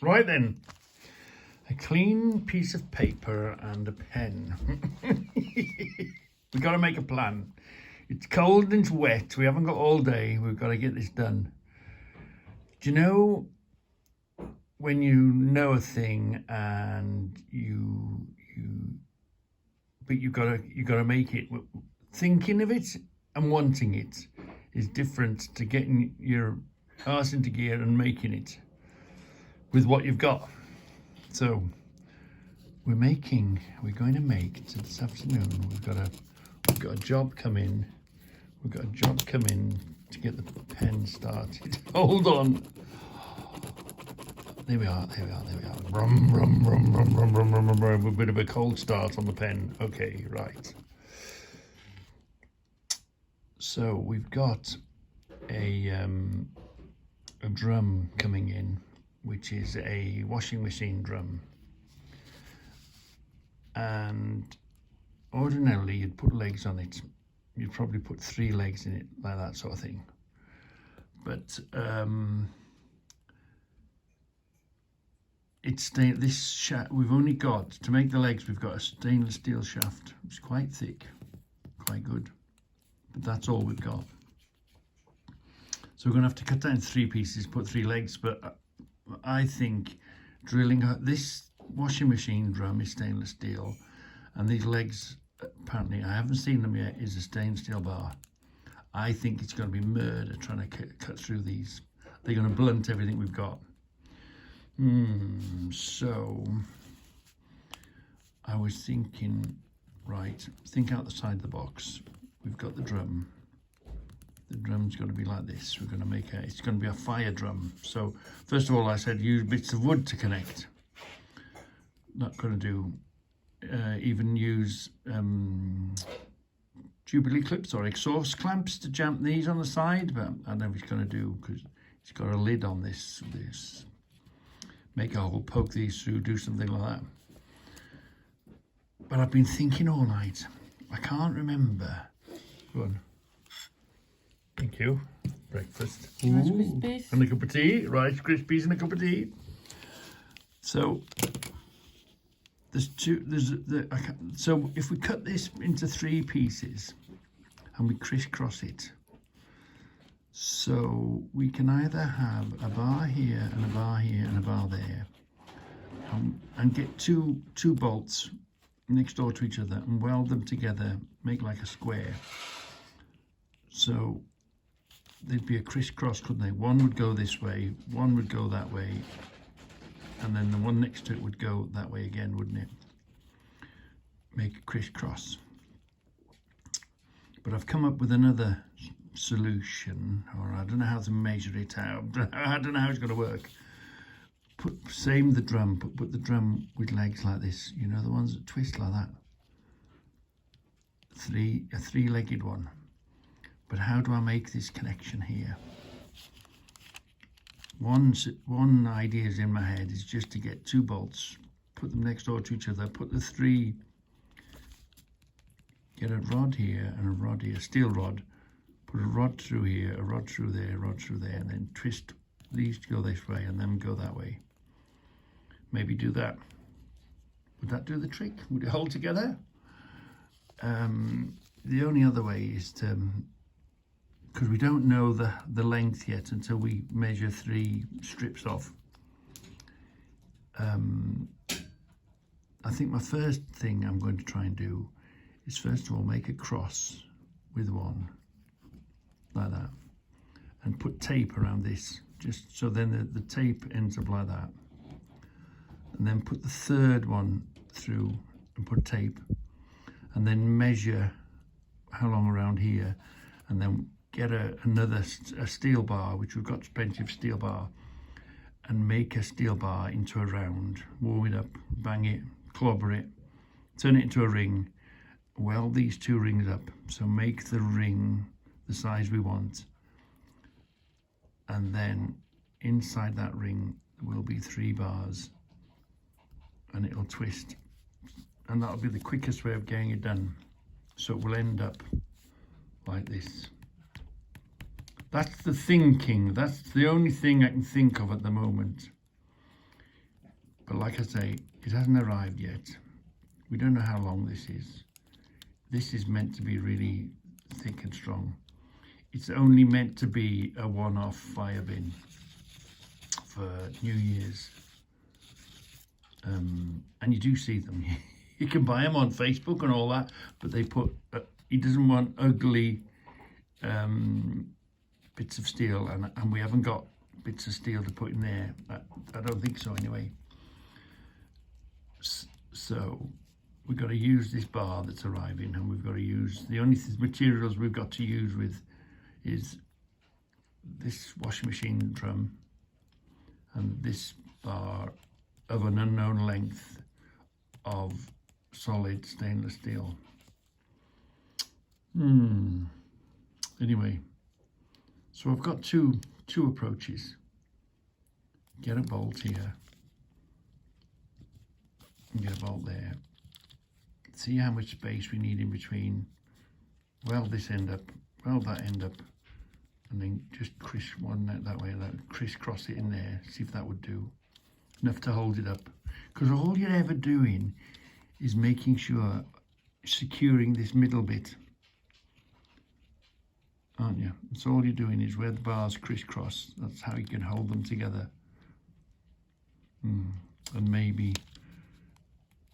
Right then, a clean piece of paper and a pen. We've got to make a plan. It's cold and it's wet. We haven't got all day. We've got to get this done. Do you know when you know a thing and but you gotta make it. Thinking of it and wanting it is different to getting your arse into gear and making it with what you've got. So we're going to make so this afternoon. We've got a job come in. We've got a job come in to get the pen started. Hold on. There we are. Rum, rum, rum, rum, rum, rum, rum, rum, rum. A bit of a cold start on the pen. Okay, right. So we've got a drum coming in, which is a washing machine drum. And ordinarily you'd put legs on it. You'd probably put 3 legs in it, like that sort of thing. But we've only got, to make the legs, we've got a stainless steel shaft. It's quite thick, quite good. But that's all we've got. So we're going to have to cut that in 3 pieces, put 3 legs. But I think drilling this washing machine drum is stainless steel, and these legs, apparently, I haven't seen them yet, is a stainless steel bar. I think it's going to be murder trying to cut through these. They're going to blunt everything we've got. So I was thinking, right, think outside the box. We've got the drum. The drum's going to be like this. We're going to make it's going to be a fire drum. So first of all, I said use bits of wood to connect. Not going to do even use Jubilee clips or exhaust clamps to jump these on the side, but I don't know if he's going to do, because it's got a lid on this. Make a hole, poke these through, do something like that. But I've been thinking all night. I can't remember. Go on. Thank you. Breakfast. Rice Krispies. And a cup of tea. Rice Krispies and a cup of tea. So so if we cut this into 3 pieces and we crisscross it, so we can either have a bar here and a bar here and a bar there, and get two bolts next door to each other and weld them together, make like a square. So they'd be a crisscross, couldn't they? One would go this way, one would go that way, and then the one next to it would go that way again, wouldn't it? Make a crisscross. But I've come up with another solution, or I don't know how to measure it out. I don't know how it's going to work. Same the drum, but put the drum with legs like this. You know, the ones that twist like that. A 3-legged one. But how do I make this connection here? One idea is in my head is just to get 2 bolts, put them next door to each other, put the 3, get a rod here and a rod here, steel rod, put a rod through here, a rod through there, a rod through there, and then twist these to go this way and then go that way. Maybe do that. Would that do the trick? Would it hold together? The only other way is to, because we don't know the length yet until we measure 3 strips off. I think my first thing I'm going to try and do is first of all make a cross with one, like that, and put tape around this, just so then the tape ends up like that. And then put the 3rd one through and put tape, and then measure how long around here, and then get another steel bar, which we've got plenty of steel bar, and make a steel bar into a round, warm it up, bang it, clobber it, turn it into a ring, weld these 2 rings up, so make the ring the size we want, and then inside that ring will be 3 bars, and it'll twist, and that'll be the quickest way of getting it done. So it will end up like this. That's the thinking. That's the only thing I can think of at the moment. But like I say, it hasn't arrived yet. We don't know how long this is. This is meant to be really thick and strong. It's only meant to be a one-off fire bin for New Year's. And you do see them. You can buy them on Facebook and all that, but they put, he doesn't want ugly bits of steel, and we haven't got bits of steel to put in there. I don't think so anyway. So we've got to use this bar that's arriving, and we've got to use, the only materials we've got to use with is this washing machine drum and this bar of an unknown length of solid stainless steel. Anyway, so I've got two approaches. Get a bolt here, and get a bolt there. See how much space we need in between. Weld this end up, weld that end up, and then just that way, crisscross it in there. See if that would do. Enough to hold it up. Because all you're ever doing is making sure, securing this middle bit, aren't you? That's all you're doing, is where the bars crisscross. That's how you can hold them together. And maybe,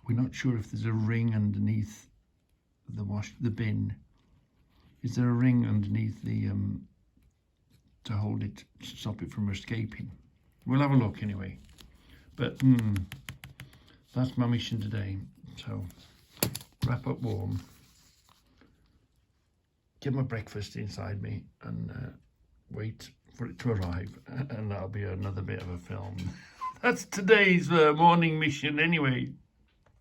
we're not sure if there's a ring underneath the bin. Is there a ring underneath the to hold it, to stop it from escaping? We'll have a look anyway. But that's my mission today. So wrap up warm, get my breakfast inside me, and wait for it to arrive, and that'll be another bit of a film. That's today's morning mission anyway.